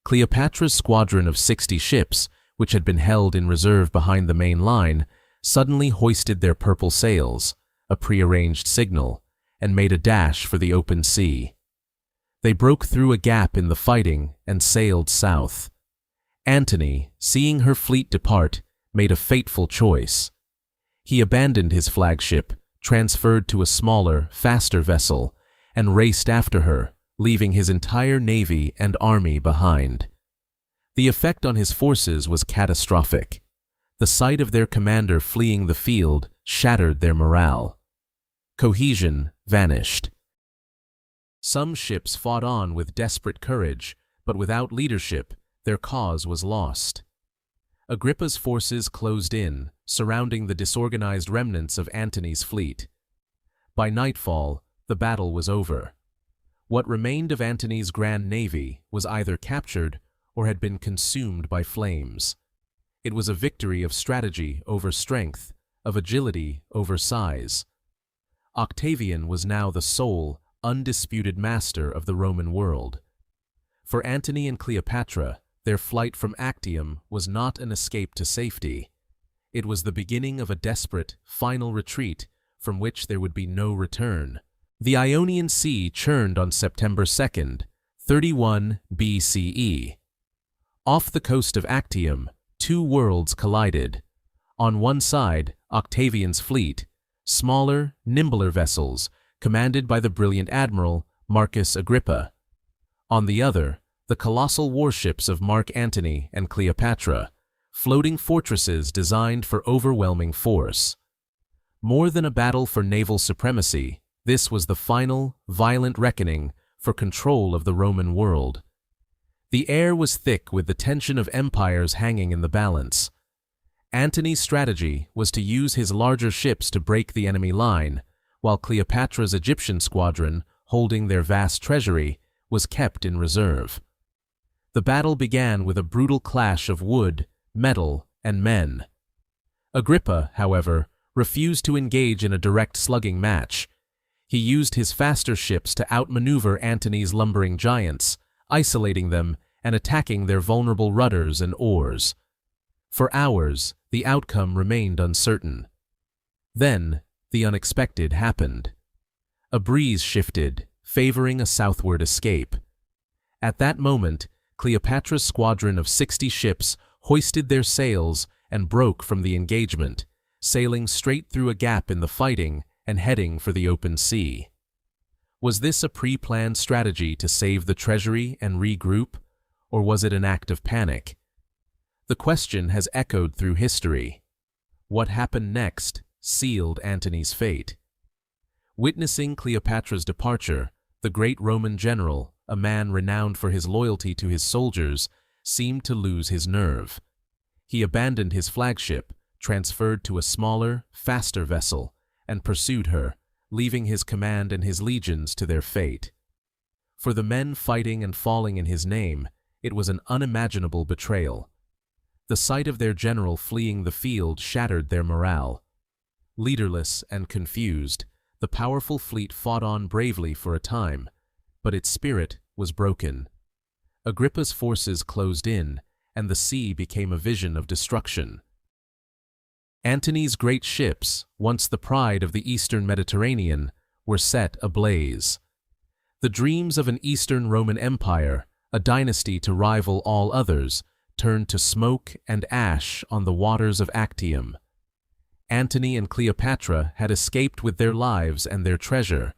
Cleopatra's squadron of 60 ships, which had been held in reserve behind the main line, suddenly hoisted their purple sails, a prearranged signal, and made a dash for the open sea. They broke through a gap in the fighting and sailed south. Antony, seeing her fleet depart, made a fateful choice. He abandoned his flagship, transferred to a smaller, faster vessel, and raced after her, leaving his entire navy and army behind. The effect on his forces was catastrophic. The sight of their commander fleeing the field shattered their morale. Cohesion vanished. Some ships fought on with desperate courage, but without leadership, their cause was lost. Agrippa's forces closed in, surrounding the disorganized remnants of Antony's fleet. By nightfall, the battle was over. What remained of Antony's grand navy was either captured or had been consumed by flames. It was a victory of strategy over strength, of agility over size. Octavian was now the sole, undisputed master of the Roman world. For Antony and Cleopatra, their flight from Actium was not an escape to safety. It was the beginning of a desperate, final retreat from which there would be no return. The Ionian Sea churned on September 2nd, 31 BCE. Off the coast of Actium, two worlds collided. On one side, Octavian's fleet, smaller, nimbler vessels, commanded by the brilliant admiral Marcus Agrippa. On the other, the colossal warships of Mark Antony and Cleopatra, floating fortresses designed for overwhelming force. More than a battle for naval supremacy, this was the final, violent reckoning for control of the Roman world. The air was thick with the tension of empires hanging in the balance. Antony's strategy was to use his larger ships to break the enemy line, while Cleopatra's Egyptian squadron, holding their vast treasury, was kept in reserve. The battle began with a brutal clash of wood, metal, and men. Agrippa, however, refused to engage in a direct slugging match. He used his faster ships to outmaneuver Antony's lumbering giants, isolating them and attacking their vulnerable rudders and oars. For hours, the outcome remained uncertain. Then, the unexpected happened. A breeze shifted, favoring a southward escape. At that moment, Cleopatra's squadron of 60 ships hoisted their sails and broke from the engagement, sailing straight through a gap in the fighting and heading for the open sea. Was this a pre-planned strategy to save the treasury and regroup, or was it an act of panic? The question has echoed through history. What happened next sealed Antony's fate. Witnessing Cleopatra's departure, the great Roman general, a man renowned for his loyalty to his soldiers, seemed to lose his nerve. He abandoned his flagship, transferred to a smaller, faster vessel, and pursued her, leaving his command and his legions to their fate. For the men fighting and falling in his name, it was an unimaginable betrayal. The sight of their general fleeing the field shattered their morale. Leaderless and confused, the powerful fleet fought on bravely for a time, but its spirit was broken. Agrippa's forces closed in, and the sea became a vision of destruction. Antony's great ships, once the pride of the eastern Mediterranean, were set ablaze. The dreams of an Eastern Roman Empire, a dynasty to rival all others, turned to smoke and ash on the waters of Actium. Antony and Cleopatra had escaped with their lives and their treasure,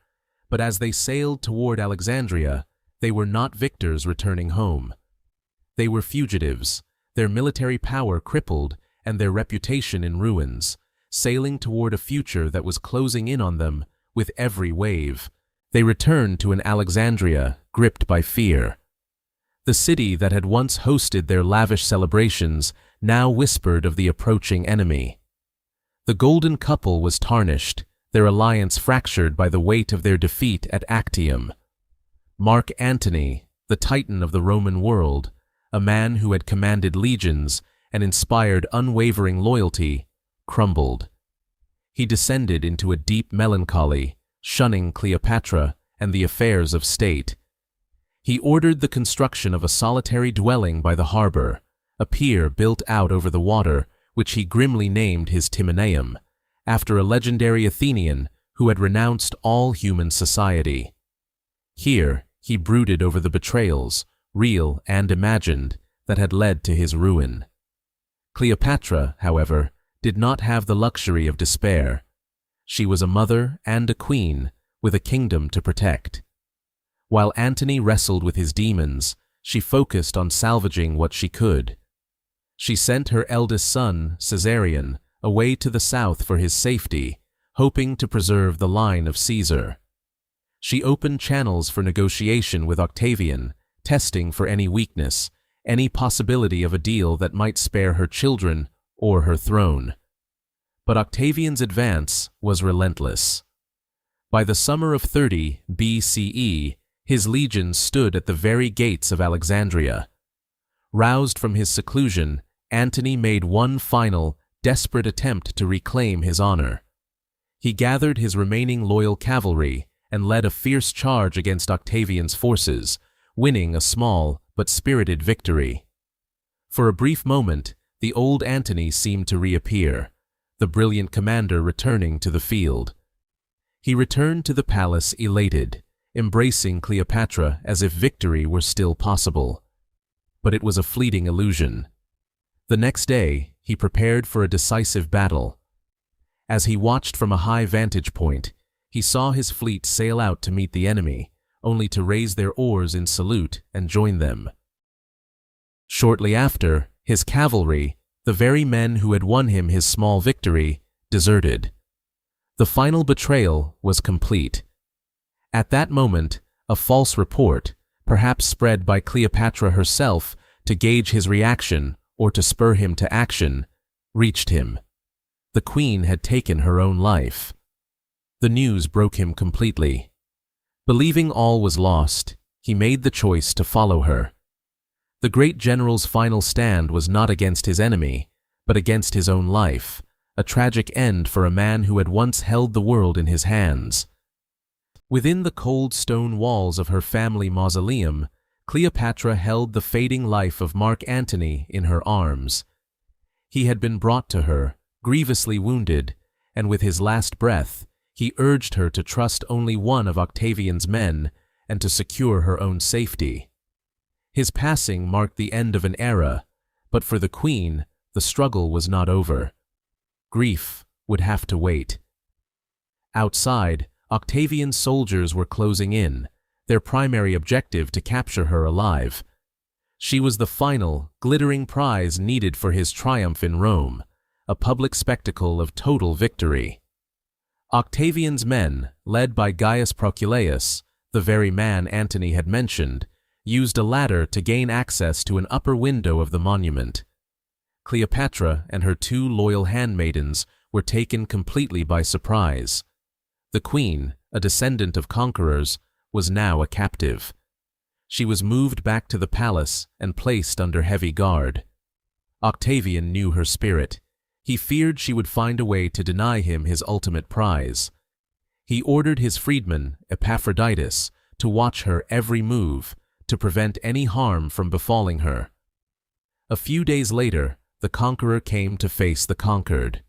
but as they sailed toward Alexandria, they were not victors returning home. They were fugitives, their military power crippled and their reputation in ruins, sailing toward a future that was closing in on them with every wave. They returned to an Alexandria gripped by fear. The city that had once hosted their lavish celebrations now whispered of the approaching enemy. The golden couple was tarnished, their alliance fractured by the weight of their defeat at Actium. Mark Antony, the titan of the Roman world, a man who had commanded legions and inspired unwavering loyalty, crumbled. He descended into a deep melancholy, shunning Cleopatra and the affairs of state. He ordered the construction of a solitary dwelling by the harbor, a pier built out over the water, which he grimly named his Timoneum, after a legendary Athenian who had renounced all human society. Here, he brooded over the betrayals, real and imagined, that had led to his ruin. Cleopatra, however, did not have the luxury of despair. She was a mother and a queen, with a kingdom to protect. While Antony wrestled with his demons, she focused on salvaging what she could. She sent her eldest son, Caesarion, away to the south for his safety, hoping to preserve the line of Caesar. She opened channels for negotiation with Octavian, testing for any weakness, any possibility of a deal that might spare her children or her throne. But Octavian's advance was relentless. By the summer of 30 BCE, his legions stood at the very gates of Alexandria. Roused from his seclusion, Antony made one final, desperate attempt to reclaim his honor. He gathered his remaining loyal cavalry and led a fierce charge against Octavian's forces, winning a small but spirited victory. For a brief moment, the old Antony seemed to reappear, the brilliant commander returning to the field. He returned to the palace elated, embracing Cleopatra as if victory were still possible. But it was a fleeting illusion. The next day, he prepared for a decisive battle. As he watched from a high vantage point, he saw his fleet sail out to meet the enemy, only to raise their oars in salute and join them. Shortly after, his cavalry, the very men who had won him his small victory, deserted. The final betrayal was complete. At that moment, a false report, perhaps spread by Cleopatra herself to gauge his reaction or to spur him to action, reached him. The queen had taken her own life. The news broke him completely. Believing all was lost, he made the choice to follow her. The great general's final stand was not against his enemy, but against his own life, a tragic end for a man who had once held the world in his hands. Within the cold stone walls of her family mausoleum, Cleopatra held the fading life of Mark Antony in her arms. He had been brought to her, grievously wounded, and with his last breath, he urged her to trust only one of Octavian's men and to secure her own safety. His passing marked the end of an era, but for the queen, the struggle was not over. Grief would have to wait. Outside, Octavian's soldiers were closing in, their primary objective to capture her alive. She was the final, glittering prize needed for his triumph in Rome, a public spectacle of total victory. Octavian's men, led by Gaius Proculaeus, the very man Antony had mentioned, used a ladder to gain access to an upper window of the monument. Cleopatra and her two loyal handmaidens were taken completely by surprise. The queen, a descendant of conquerors, was now a captive. She was moved back to the palace and placed under heavy guard. Octavian knew her spirit. He feared she would find a way to deny him his ultimate prize. He ordered his freedman, Epaphroditus, to watch her every move, to prevent any harm from befalling her. A few days later, the conqueror came to face the conquered.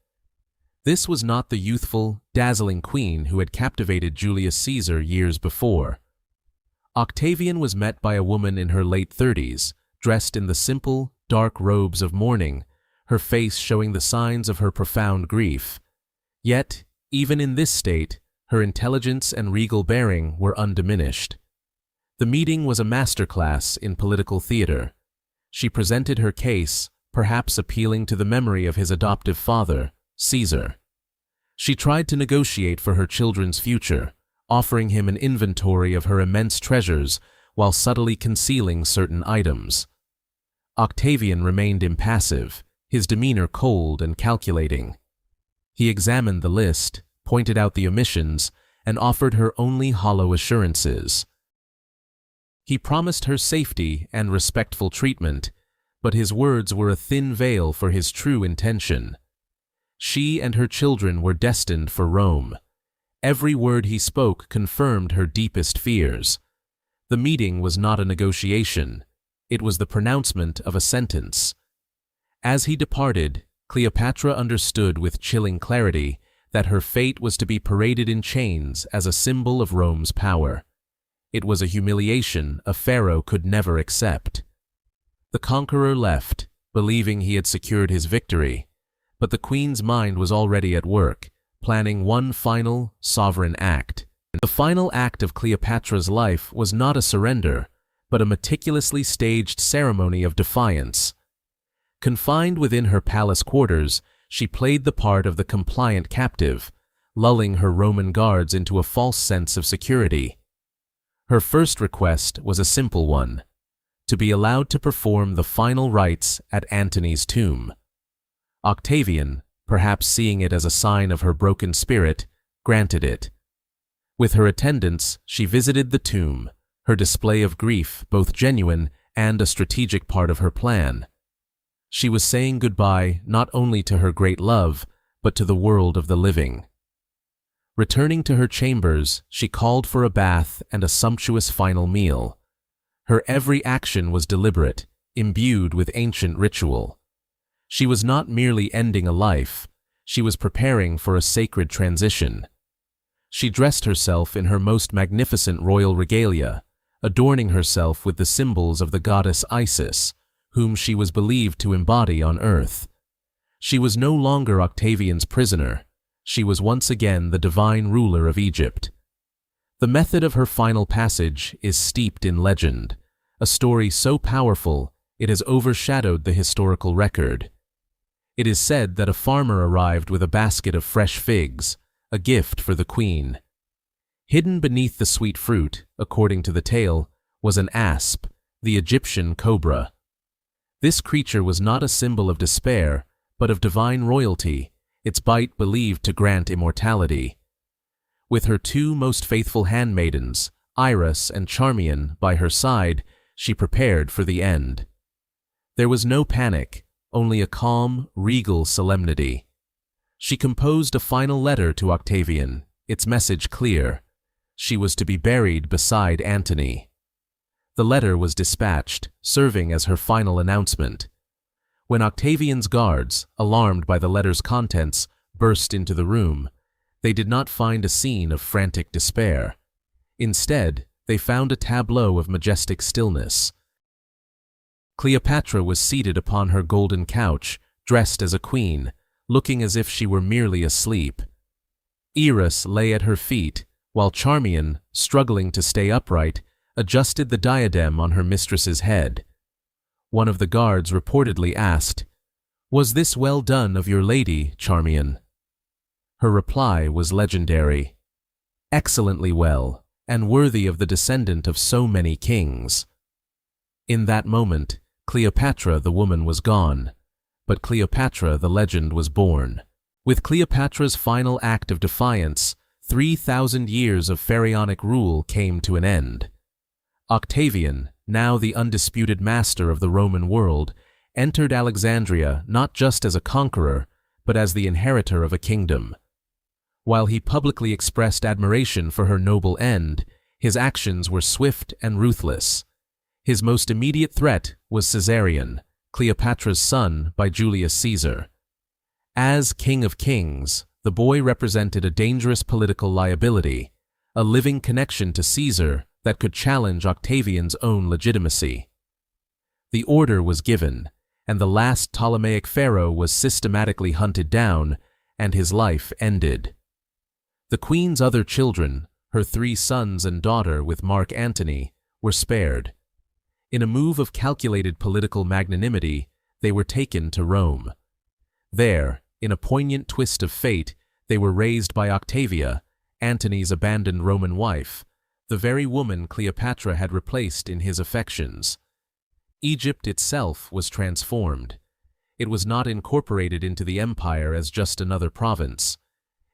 This was not the youthful, dazzling queen who had captivated Julius Caesar years before. Octavian was met by a woman in her late 30s, dressed in the simple, dark robes of mourning, her face showing the signs of her profound grief. Yet, even in this state, her intelligence and regal bearing were undiminished. The meeting was a masterclass in political theater. She presented her case, perhaps appealing to the memory of his adoptive father, Caesar. She tried to negotiate for her children's future, offering him an inventory of her immense treasures while subtly concealing certain items. Octavian remained impassive, his demeanor cold and calculating. He examined the list, pointed out the omissions, and offered her only hollow assurances. He promised her safety and respectful treatment, but his words were a thin veil for his true intention. She and her children were destined for Rome. Every word he spoke confirmed her deepest fears. The meeting was not a negotiation. It was the pronouncement of a sentence. As he departed, Cleopatra understood with chilling clarity that her fate was to be paraded in chains as a symbol of Rome's power. It was a humiliation a pharaoh could never accept. The conqueror left, believing he had secured his victory, but the queen's mind was already at work, planning one final, sovereign act. The final act of Cleopatra's life was not a surrender, but a meticulously staged ceremony of defiance. Confined within her palace quarters, she played the part of the compliant captive, lulling her Roman guards into a false sense of security. Her first request was a simple one: to be allowed to perform the final rites at Antony's tomb. Octavian, perhaps seeing it as a sign of her broken spirit, granted it. With her attendants, she visited the tomb, her display of grief both genuine and a strategic part of her plan. She was saying goodbye not only to her great love, but to the world of the living. Returning to her chambers, she called for a bath and a sumptuous final meal. Her every action was deliberate, imbued with ancient ritual. She was not merely ending a life, she was preparing for a sacred transition. She dressed herself in her most magnificent royal regalia, adorning herself with the symbols of the goddess Isis, whom she was believed to embody on earth. She was no longer Octavian's prisoner, she was once again the divine ruler of Egypt. The method of her final passage is steeped in legend, a story so powerful it has overshadowed the historical record. It is said that a farmer arrived with a basket of fresh figs, a gift for the queen. Hidden beneath the sweet fruit, according to the tale, was an asp, the Egyptian cobra. This creature was not a symbol of despair, but of divine royalty, its bite believed to grant immortality. With her two most faithful handmaidens, Iris and Charmian, by her side, she prepared for the end. There was no panic, only a calm, regal solemnity. She composed a final letter to Octavian, its message clear. She was to be buried beside Antony. The letter was dispatched, serving as her final announcement. When Octavian's guards, alarmed by the letter's contents, burst into the room, they did not find a scene of frantic despair. Instead, they found a tableau of majestic stillness. Cleopatra was seated upon her golden couch, dressed as a queen, looking as if she were merely asleep. Iris lay at her feet, while Charmian, struggling to stay upright, adjusted the diadem on her mistress's head. One of the guards reportedly asked, "Was this well done of your lady, Charmian?" Her reply was legendary. "Excellently well, and worthy of the descendant of so many kings." In that moment, Cleopatra the woman was gone, but Cleopatra the legend was born. With Cleopatra's final act of defiance, 3,000 years of pharaonic rule came to an end. Octavian, now the undisputed master of the Roman world, entered Alexandria not just as a conqueror, but as the inheritor of a kingdom. While he publicly expressed admiration for her noble end, his actions were swift and ruthless. His most immediate threat was Caesarion, Cleopatra's son by Julius Caesar. As King of Kings, the boy represented a dangerous political liability, a living connection to Caesar that could challenge Octavian's own legitimacy. The order was given, and the last Ptolemaic pharaoh was systematically hunted down, and his life ended. The queen's other children, her 3 sons and daughter with Mark Antony, were spared. In a move of calculated political magnanimity, they were taken to Rome. There, in a poignant twist of fate, they were raised by Octavia, Antony's abandoned Roman wife, the very woman Cleopatra had replaced in his affections. Egypt itself was transformed. It was not incorporated into the empire as just another province.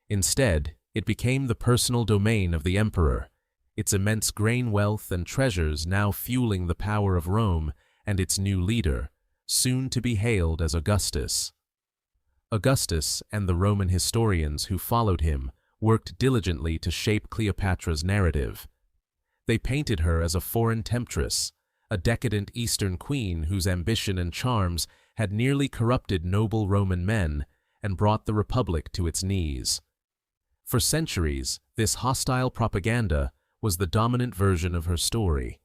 Instead, it became the personal domain of the emperor, its immense grain wealth and treasures now fueling the power of Rome and its new leader, soon to be hailed as Augustus. Augustus and the Roman historians who followed him worked diligently to shape Cleopatra's narrative. They painted her as a foreign temptress, a decadent Eastern queen whose ambition and charms had nearly corrupted noble Roman men and brought the Republic to its knees. For centuries, this hostile propaganda was the dominant version of her story.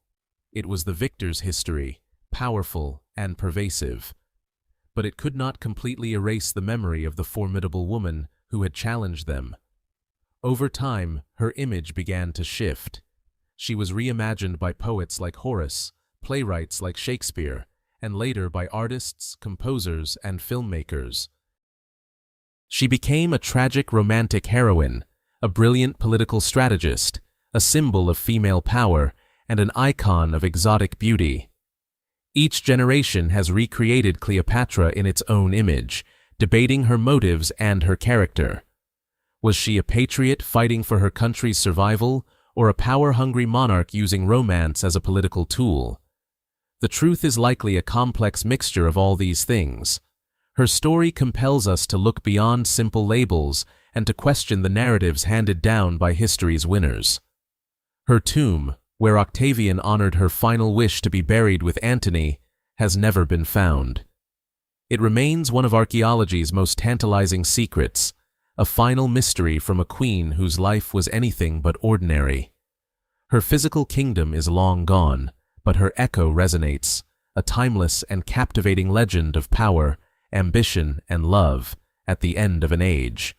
It was the victor's history, powerful and pervasive. But it could not completely erase the memory of the formidable woman who had challenged them. Over time, her image began to shift. She was reimagined by poets like Horace, playwrights like Shakespeare, and later by artists, composers, and filmmakers. She became a tragic romantic heroine, a brilliant political strategist, a symbol of female power, and an icon of exotic beauty. Each generation has recreated Cleopatra in its own image, debating her motives and her character. Was she a patriot fighting for her country's survival, or a power-hungry monarch using romance as a political tool? The truth is likely a complex mixture of all these things. Her story compels us to look beyond simple labels and to question the narratives handed down by history's winners. Her tomb, where Octavian honored her final wish to be buried with Antony, has never been found. It remains one of archaeology's most tantalizing secrets, a final mystery from a queen whose life was anything but ordinary. Her physical kingdom is long gone, but her echo resonates, a timeless and captivating legend of power, ambition, and love at the end of an age.